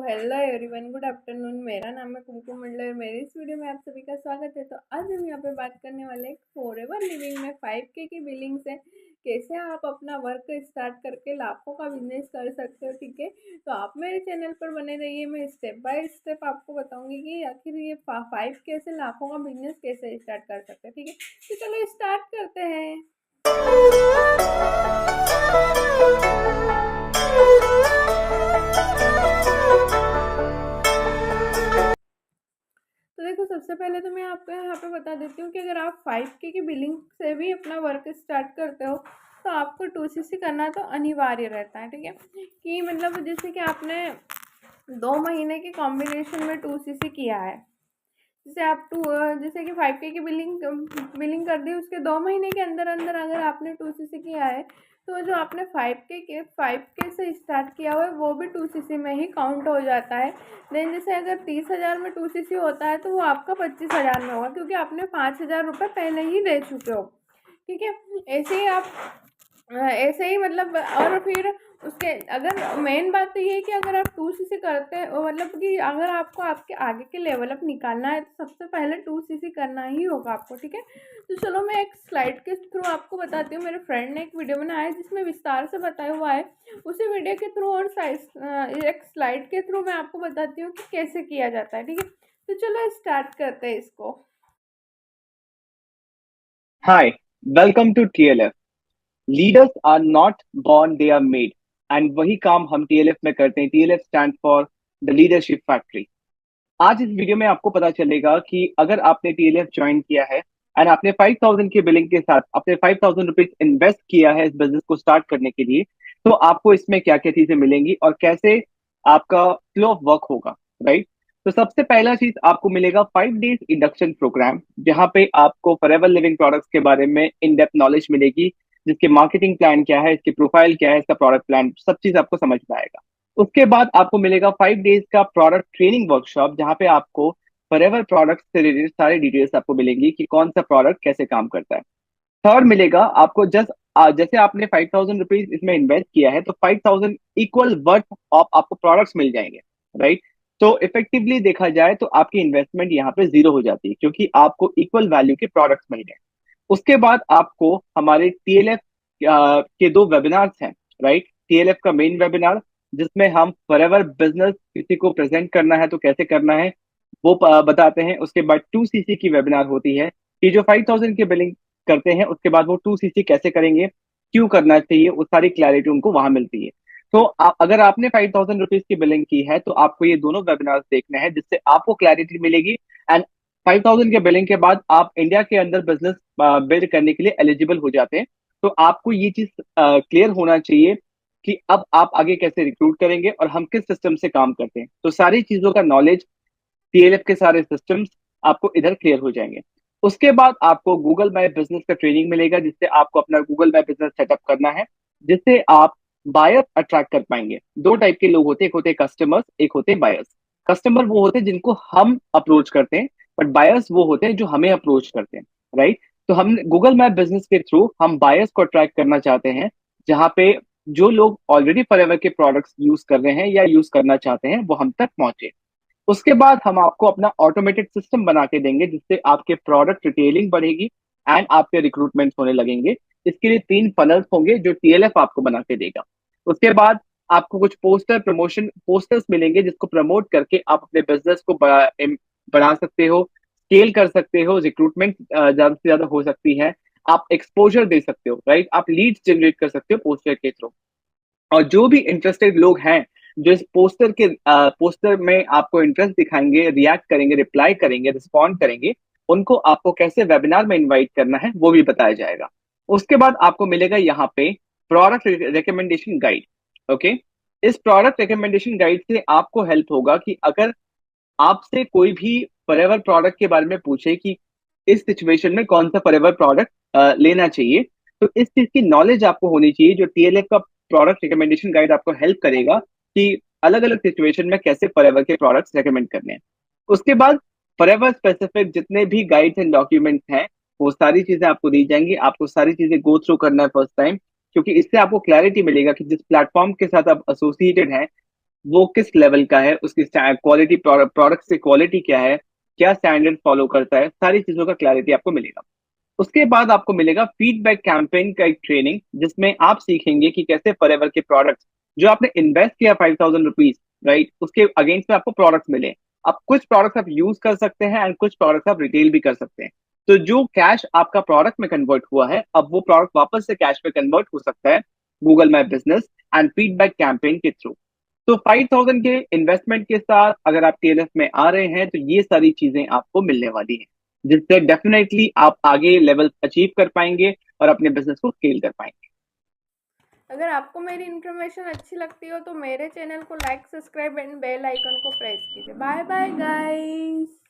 Hello everyone, good afternoon. मेरा नाम है कुमकुम मंडल और मेरी इस वीडियो में आप सभी का स्वागत है। तो आज हम यहाँ पे बात करने वाले हैं फॉरएवर लिविंग में 5K की बिलिंग से कैसे आप अपना वर्क स्टार्ट करके लाखों का बिजनेस कर सकते हो। ठीक है, तो आप मेरे चैनल पर बने रहिए। मैं स्टेप बाय स्टेप आपको बताऊंगी कि आखिर ये 5K से लाखों का बिजनेस कैसे स्टार्ट कर सकते हैं। ठीक है, तो चलो स्टार्ट करते हैं। तो देखो, सबसे पहले तो मैं आपको यहाँ पे बता देती हूँ कि अगर आप 5K की बिलिंग से भी अपना वर्क स्टार्ट करते हो तो आपको 2CC करना तो अनिवार्य रहता है। ठीक है, कि मतलब जैसे कि आपने 2 महीने के कॉम्बिनेशन में 2CC किया है, जैसे आप जैसे कि 5K की बिलिंग कर दी, उसके 2 महीने के अंदर अंदर अगर आपने 2CC किया है तो जो आपने 5K से स्टार्ट किया हुआ है वो भी 2CC में ही काउंट हो जाता है। देन जैसे अगर 30,000 में 2CC होता है तो वो आपका 25,000 में होगा, क्योंकि आपने 5,000 रुपये पहले ही दे चुके हो। ठीक है, ऐसे ही मतलब। और फिर उसके अगर मेन बात तो ये है कि अगर आप 2CC करते हैं, मतलब कि अगर आपको आपके आगे के लेवल अप निकालना है तो सबसे पहले 2CC करना ही होगा आपको। ठीक है, तो चलो मैं एक स्लाइड के थ्रू आपको बताती हूँ। मेरे फ्रेंड ने एक वीडियो बनाया है जिसमें विस्तार से बताया हुआ है, उसी वीडियो के थ्रू और एक स्लाइड के थ्रू मैं आपको बताती हूँ कि कैसे किया जाता है। ठीक है, तो चलो स्टार्ट करते हैं इसको। Hi, welcome to TLF. Leaders are not born, they are made. And वही काम हम TLF में करते हैं। TLF stand for the Leadership Factory. आज इस वीडियो में आपको पता चलेगा कि अगर आपने TLF ज्वाइन किया है एंड आपने 5,000 की बिलिंग के साथ आपने 5,000 रुपीज इन्वेस्ट किया है इस बिजनेस को स्टार्ट करने के लिए, तो आपको इसमें क्या क्या चीजें मिलेंगी और कैसे आपका फ्लो ऑफ वर्क होगा, राइट। तो सबसे पहला चीज आपको मिलेगा 5 डेज इंडक्शन प्रोग्राम, जहां पे आपको फॉरएवर लिविंग प्रोडक्ट्स के बारे में इन डेप्थ नॉलेज मिलेगी, जिसके मार्केटिंग प्लान क्या है, इसकी प्रोफाइल क्या है, इसका प्रोडक्ट प्लान, सब चीज आपको समझ में आएगा। उसके बाद आपको मिलेगा 5 डेज का प्रोडक्ट ट्रेनिंग वर्कशॉप, जहां पे आपको फॉरएवर प्रोडक्ट से रिलेटेड सारी डिटेल्स आपको मिलेंगी कि कौन सा प्रोडक्ट कैसे काम करता है। थर्ड मिलेगा आपको जस्ट जैसे आपने 5,000 रुपीज इसमें इन्वेस्ट किया है तो 5,000 इक्वल वर्थ ऑफ आपको प्रोडक्ट्स मिल जाएंगे, राइट। तो इफेक्टिवली देखा जाए तो आपकी इन्वेस्टमेंट यहाँ पे जीरो हो जाती है, क्योंकि आपको इक्वल वैल्यू के प्रोडक्ट्स मिल गए। उसके बाद आपको हमारे TLF के 2 वेबिनार्स हैं, राइट। TLF का मेन वेबिनार, जिसमें हम फॉरएवर बिजनेस किसी को प्रेजेंट करना है तो कैसे करना है वो बताते हैं। उसके बाद 2CC की वेबिनार होती है कि जो 5,000 की बिलिंग करते हैं उसके बाद वो 2CC कैसे करेंगे, क्यों करना चाहिए, वो सारी क्लैरिटी उनको वहां मिलती है। तो अगर आपने 5,000 रुपीज की बिलिंग की है तो आपको ये दोनों वेबिनार देखने हैं, जिससे आपको क्लैरिटी मिलेगी। एंड 5,000 के बिलिंग के बाद आप इंडिया के अंदर बिजनेस बिल्ड करने के लिए एलिजिबल हो जाते हैं। तो आपको ये चीज क्लियर होना चाहिए कि अब आप आगे कैसे रिक्रूट करेंगे और हम किस सिस्टम से काम करते हैं। तो सारी चीजों का नॉलेज, TLF के सारे सिस्टम्स आपको इधर क्लियर हो जाएंगे। उसके बाद आपको गूगल माई बिजनेस का ट्रेनिंग मिलेगा, जिससे आपको अपना गूगल माई बिजनेस सेटअप करना है, जिससे आप बायर अट्रैक्ट कर पाएंगे। 2 टाइप के लोग होते हैं, एक होते हैं कस्टमर्स, एक होते हैं बायर्स। कस्टमर वो होते हैं जिनको हम अप्रोच करते हैं, बट बायर्स वो होते हैं जो हमें अप्रोच करते हैं, राइट। तो हम गूगल मैप बिजनेस के थ्रू हम बायर्स को अट्रैक्ट करना चाहते हैं, जहां पे जो लोग ऑलरेडी फॉरएवर के प्रोडक्ट्स यूज कर रहे हैं या यूज करना चाहते हैं वो हम तक पहुंचे। उसके बाद हम आपको अपना ऑटोमेटेड सिस्टम बना के देंगे, जिससे आपके प्रोडक्ट रिटेलिंग बढ़ेगी एंड आपके रिक्रूटमेंट होने लगेंगे। इसके लिए 3 फनल्स होंगे जो TLF आपको बना के देगा। उसके बाद आपको कुछ प्रमोशन पोस्टर्स मिलेंगे, जिसको प्रमोट करके आप अपने बिजनेस को बढ़ा सकते हो, स्केल कर सकते हो, रिक्रूटमेंट ज्यादा से ज्यादा हो सकती है, आप एक्सपोजर दे सकते हो, राइट। आप लीड्स जनरेट कर सकते हो पोस्टर के थ्रू। और जो भी इंटरेस्टेड लोग हैं, जो इस पोस्टर में आपको इंटरेस्ट दिखाएंगे, रिएक्ट करेंगे, रिप्लाई करेंगे, रिस्पॉन्ड करेंगे, उनको आपको कैसे वेबिनार में इनवाइट करना है वो भी बताया जाएगा। उसके बाद आपको मिलेगा यहाँ पे प्रोडक्ट रिकमेंडेशन गाइड। ओके, इस प्रोडक्ट रिकमेंडेशन गाइड से आपको हेल्प होगा कि अगर आपसे कोई भी फॉरएवर प्रोडक्ट के बारे में पूछे कि इस सिचुएशन में कौन सा फॉरएवर प्रोडक्ट लेना चाहिए, तो इस चीज की नॉलेज आपको होनी चाहिए। जो TLF का प्रोडक्ट रिकमेंडेशन गाइड आपको हेल्प करेगा कि अलग अलग सिचुएशन में कैसे फॉरएवर के प्रोडक्ट्स रेकमेंड करने हैं। उसके बाद फॉरएवर स्पेसिफिक जितने भी गाइड्स एंड डॉक्यूमेंट्स हैं, वो सारी चीजें आपको दी जाएंगी। आपको सारी चीजें गो थ्रू करना है फर्स्ट टाइम, क्योंकि इससे आपको क्लैरिटी मिलेगा कि जिस प्लेटफॉर्म के साथ आप एसोसिएटेड हैं वो किस लेवल का है, उसकी क्वालिटी, प्रोडक्ट की क्वालिटी क्या है, क्या स्टैंडर्ड फॉलो करता है, सारी चीजों का क्लैरिटी आपको मिलेगा। उसके बाद आपको मिलेगा फीडबैक कैंपेन का एक ट्रेनिंग, जिसमें आप सीखेंगे कि कैसे फॉरएवर के प्रोडक्ट्स जो आपने इन्वेस्ट किया 5,000 रुपीज, राइट, उसके अगेंस्ट में आपको प्रोडक्ट्स मिले। अब कुछ प्रोडक्ट्स आप यूज कर सकते हैं एंड कुछ प्रोडक्ट्स आप रिटेल भी कर सकते हैं। तो जो कैश आपका प्रोडक्ट में कन्वर्ट हुआ है, अब वो प्रोडक्ट वापस से कैश में कन्वर्ट हो सकता है Google my business and feedback campaign के थ्रू। तो 5,000 के इन्वेस्टमेंट के साथ अगर आप टीएलएफ में आ रहे हैं तो ये सारी चीजें आपको मिलने वाली हैं, जिससे डेफिनेटली आप आगे लेवल अचीव कर पाएंगे और अपने बिजनेस को स्केल कर पाएंगे। अगर आपको मेरी इन्फॉर्मेशन अच्छी लगती हो तो मेरे चैनल को like, subscribe and bell icon को प्रेस कीजिए। Bye bye guys.